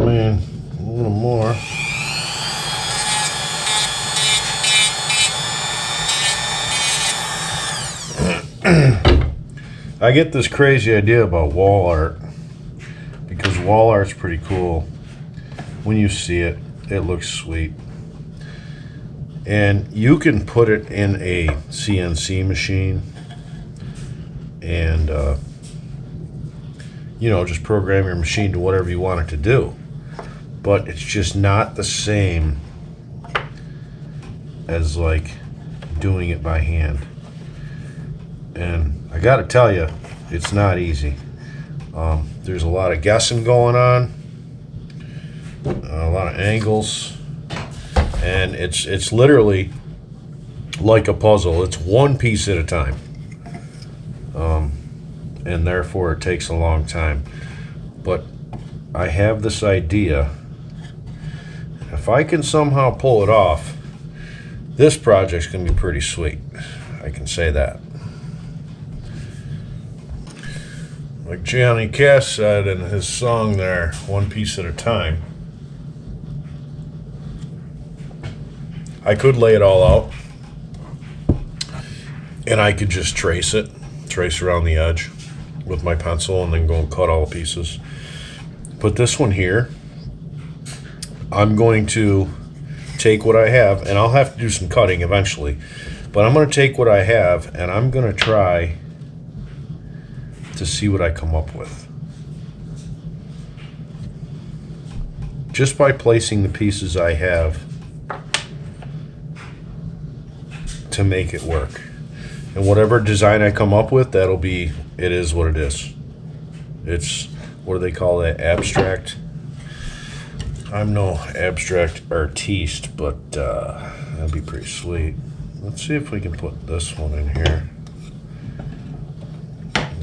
mean, a little more. I get this crazy idea about wall art because wall art's pretty cool. When you see it, it looks sweet. And you can put it in a CNC machine and, just program your machine to whatever you want it to do. But it's just not the same as like doing it by hand. And I gotta tell you, it's not easy. There's a lot of guessing going on, a lot of angles, and it's literally like a puzzle. It's one piece at a time, and therefore it takes a long time. But I have this idea. If I can somehow pull it off, this project's gonna be pretty sweet. I can say that. Like Johnny Cash said in his song there, one piece at a time. I could lay it all out and I could just trace around the edge with my pencil and then go and cut all the pieces. But this one here, I'm going to take what I have, and I'll have to do some cutting eventually, but I'm going to take what I have and I'm going to try to see what I come up with. Just by placing the pieces I have to make it work. And whatever design I come up with, it is what it is. It's, what do they call that, abstract? I'm no abstract artiste, but that'd be pretty sweet. Let's see if we can put this one in here.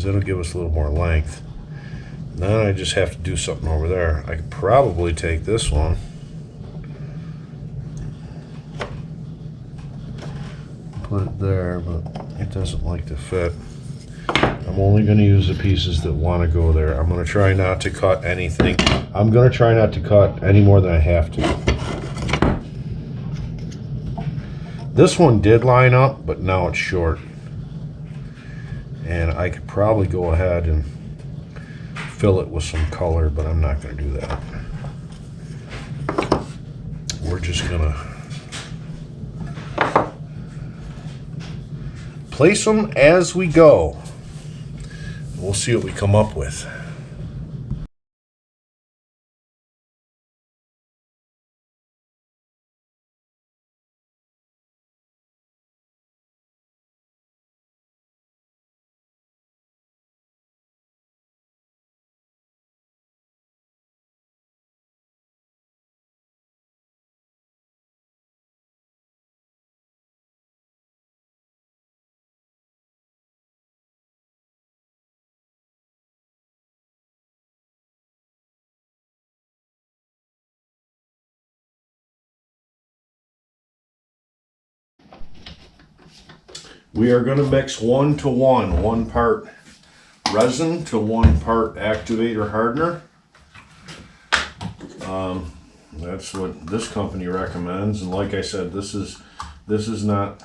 It'll give us a little more length. Now I just have to do something over there. I could probably take this one, put it there, but it doesn't like to fit. I'm only going to use the pieces that want to go there. I'm going to try not to cut anything. I'm going to try not to cut any more than I have to. This one did line up, but now it's short. And I could probably go ahead and fill it with some color, but I'm not going to do that. We're just going to place them as we go. We'll see what we come up with. We are going to mix 1-to-1, 1 part resin to 1 part activator hardener. That's what this company recommends, and like I said, this is not,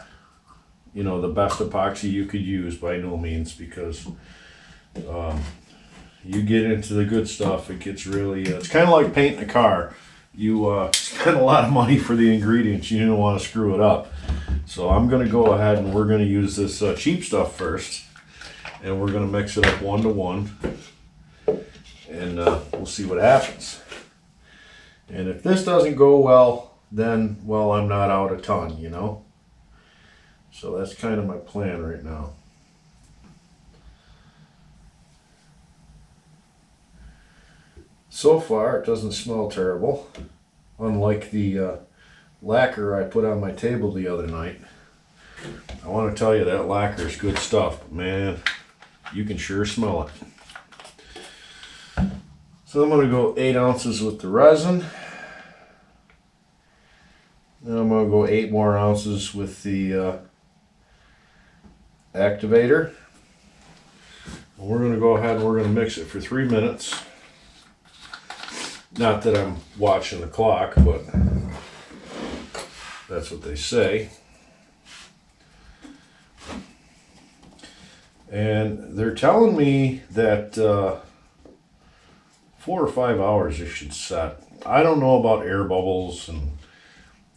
the best epoxy you could use by no means, because you get into the good stuff, it gets really, it's kind of like painting a car. You spend a lot of money for the ingredients, you don't want to screw it up. So I'm going to go ahead and we're going to use this cheap stuff first, and we're going to mix it up 1-to-1, and we'll see what happens. And if this doesn't go well, then, well, I'm not out a ton, So that's kind of my plan right now. So far, it doesn't smell terrible, unlike the lacquer I put on my table the other night. I want to tell you that lacquer is good stuff, but man, you can sure smell it. So I'm going to go 8 ounces with the resin. Then I'm going to go 8 more ounces with the activator. And we're going to go ahead and we're going to mix it for 3 minutes. Not that I'm watching the clock, but that's what they say. And they're telling me that 4 or 5 hours it should set. I don't know about air bubbles, and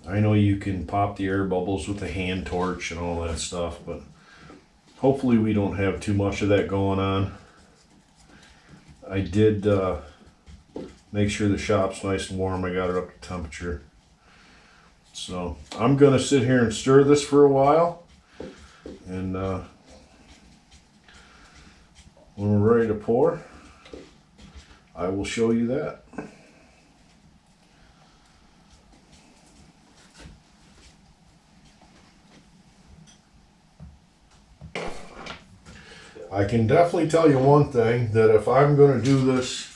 I know you can pop the air bubbles with a hand torch and all that stuff, but hopefully we don't have too much of that going on. I did make sure the shop's nice and warm. I got it up to temperature. So I'm gonna sit here and stir this for a while, and when we're ready to pour, I will show you that. I can definitely tell you one thing, that if I'm going to do this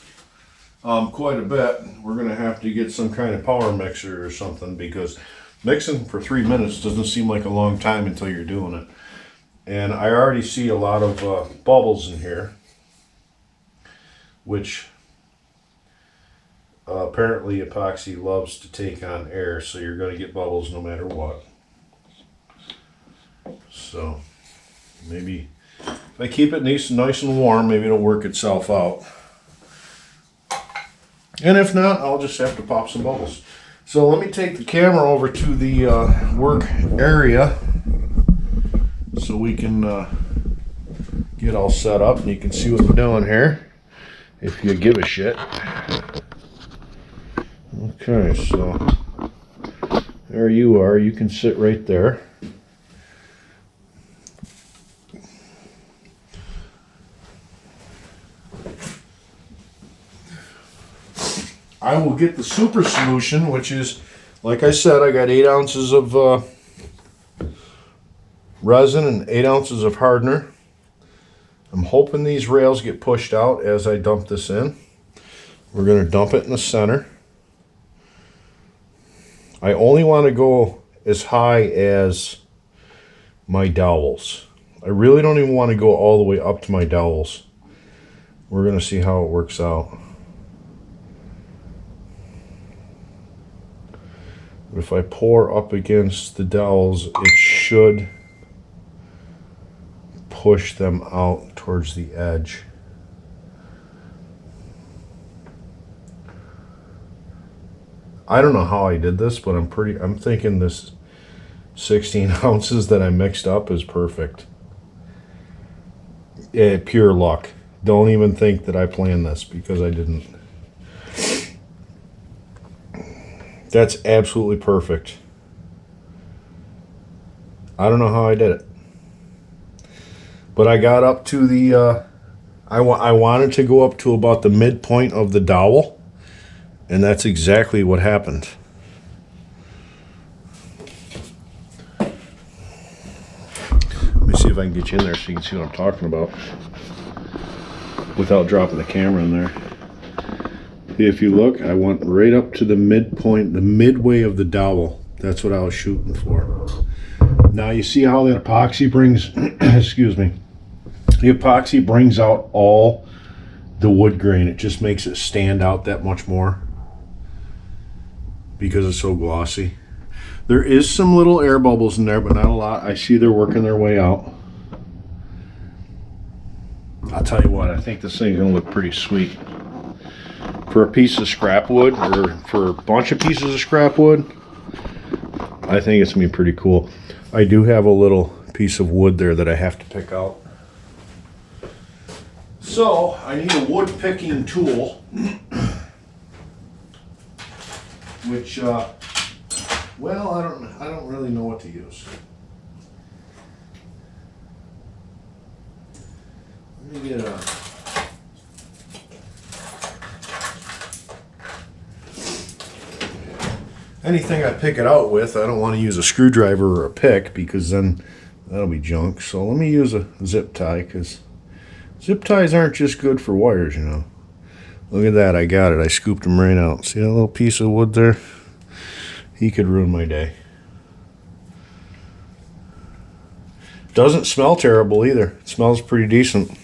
quite a bit, we're going to have to get some kind of power mixer or something, because mixing for 3 minutes doesn't seem like a long time until you're doing it. And I already see a lot of bubbles in here, which apparently epoxy loves to take on air, so you're going to get bubbles no matter what. So maybe if I keep it nice and warm, maybe it'll work itself out. And if not, I'll just have to pop some bubbles. So let me take the camera over to the work area so we can get all set up and you can see what I'm doing here, if you give a shit. Okay, so there you are. You can sit right there. I will get the super solution, which is, like I said, I got 8 ounces of resin and 8 ounces of hardener. I'm hoping these rails get pushed out as I dump this in. We're going to dump it in the center. I only want to go as high as my dowels. I really don't even want to go all the way up to my dowels. We're going to see how it works out. If I pour up against the dowels, it should push them out towards the edge. I don't know how I did this, but I'm thinking this 16 ounces that I mixed up is perfect. Pure luck. Don't even think that I planned this, because I didn't. That's absolutely perfect. I don't know how I did it, but I got up to the I wanted to go up to about the midpoint of the dowel, and that's exactly what happened. Let me see if I can get you in there so you can see what I'm talking about without dropping the camera in there. If you look, I went right up to the midpoint, the midway of the dowel. That's what I was shooting for. Now you see how the epoxy brings, excuse me, the epoxy brings out all the wood grain. It just makes it stand out that much more because it's so glossy. There is some little air bubbles in there, but not a lot. I see they're working their way out. I'll tell you what, I think this thing's gonna look pretty sweet. For a piece of scrap wood, or for a bunch of pieces of scrap wood, I think it's gonna be pretty cool. I do have a little piece of wood there that I have to pick out. So I need a wood picking tool, which, well, I don't really know what to use. Let me get a. Anything I pick it out with, I don't want to use a screwdriver or a pick, because then that'll be junk. So let me use a zip tie, because zip ties aren't just good for wires, you know. Look at that, I got it. I scooped them right out. See that little piece of wood there? He could ruin my day. Doesn't smell terrible either. It smells pretty decent.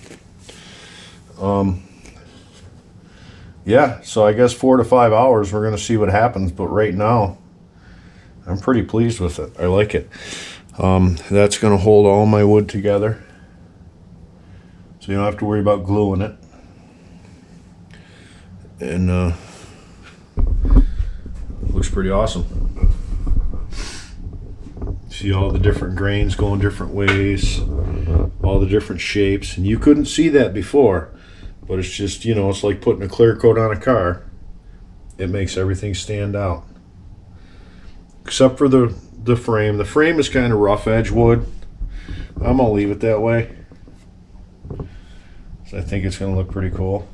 yeah, so I guess 4 to 5 hours, we're gonna see what happens. But right now, I'm pretty pleased with it. I like it. That's gonna hold all my wood together, so you don't have to worry about gluing it. And looks pretty awesome. See all the different grains going different ways, all the different shapes, and you couldn't see that before. But it's just, you know, it's like putting a clear coat on a car. It makes everything stand out. Except for the frame. The frame is kind of rough edge wood. I'm going to leave it that way. So I think it's going to look pretty cool.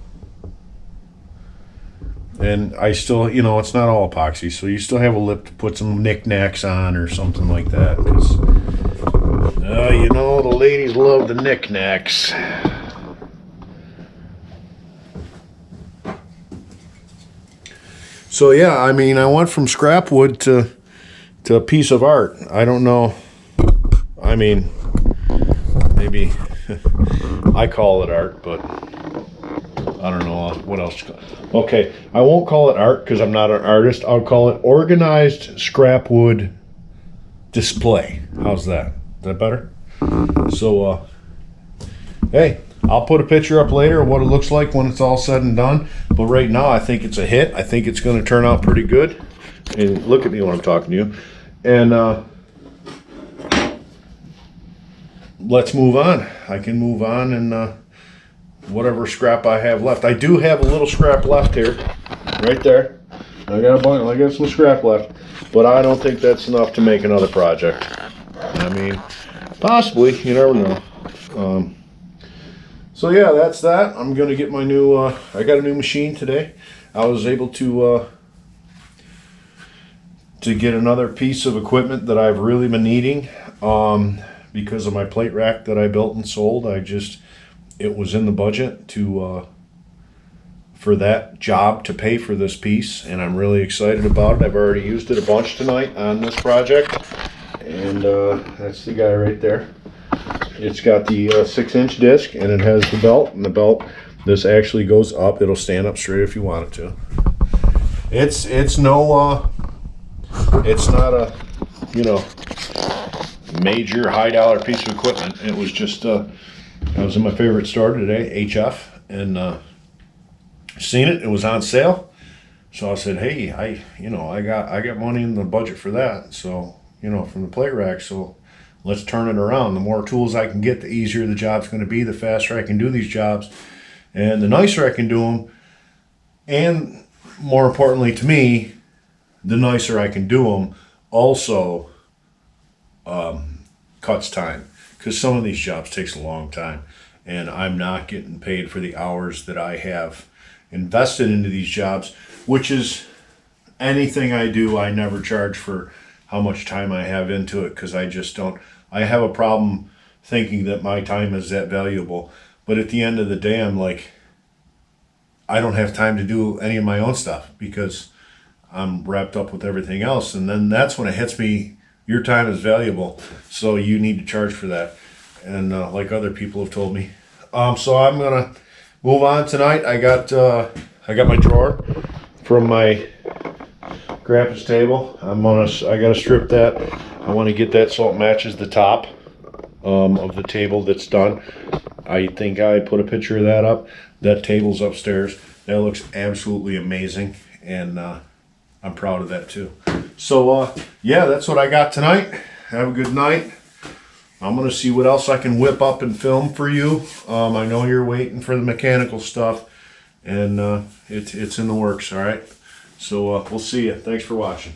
And I still, you know, it's not all epoxy, so you still have a lip to put some knickknacks on or something like that. Because, you know, the ladies love the knickknacks. So yeah, I mean, I went from scrap wood to a piece of art. I don't know. I mean, maybe I call it art, but I don't know what else. Okay, I won't call it art because I'm not an artist. I'll call it organized scrap wood display. How's that? Is that better? So, hey, I'll put a picture up later of what it looks like when it's all said and done. But right now, I think it's a hit. I think it's going to turn out pretty good. And look at me when I'm talking to you. And let's move on. I can move on and whatever scrap I have left. I do have a little scrap left here, right there. I got some scrap left, but I don't think that's enough to make another project. I mean, possibly. You never know. So yeah, that's that. I'm gonna get my new. I got a new machine today. I was able to get another piece of equipment that I've really been needing because of my plate rack that I built and sold. It was in the budget to for that job to pay for this piece, and I'm really excited about it. I've already used it a bunch tonight on this project, and that's the guy right there. It's got the 6-inch disc, and it has the belt, and the belt, this actually goes up. It'll stand up straight if you want it to. It's not a, you know, major high dollar piece of equipment. It was just I was in my favorite store today, HF, and seen it. It was on sale, so I said, hey, I got money in the budget for that, so, you know, from the plate rack, so let's turn it around. The more tools I can get, the easier the job's going to be, the faster I can do these jobs, and the nicer I can do them, and more importantly to me, the nicer I can do them also cuts time, because some of these jobs takes a long time, and I'm not getting paid for the hours that I have invested into these jobs, which is anything I do. I never charge for how much time I have into it, because I just don't. I have a problem thinking that my time is that valuable, but at the end of the day, I'm like, I don't have time to do any of my own stuff because I'm wrapped up with everything else. And then that's when it hits me, your time is valuable, so you need to charge for that. And like other people have told me. So I'm gonna move on tonight. I got my drawer from my grandpa's table. I gotta strip that. I want to get that so it matches the top of the table that's done. I think I put a picture of that up. That table's upstairs. That looks absolutely amazing, and I'm proud of that too. So yeah, that's what I got tonight. Have a good night. I'm gonna see what else I can whip up and film for you. I know you're waiting for the mechanical stuff, and it's in the works. All right. So we'll see you. Thanks for watching.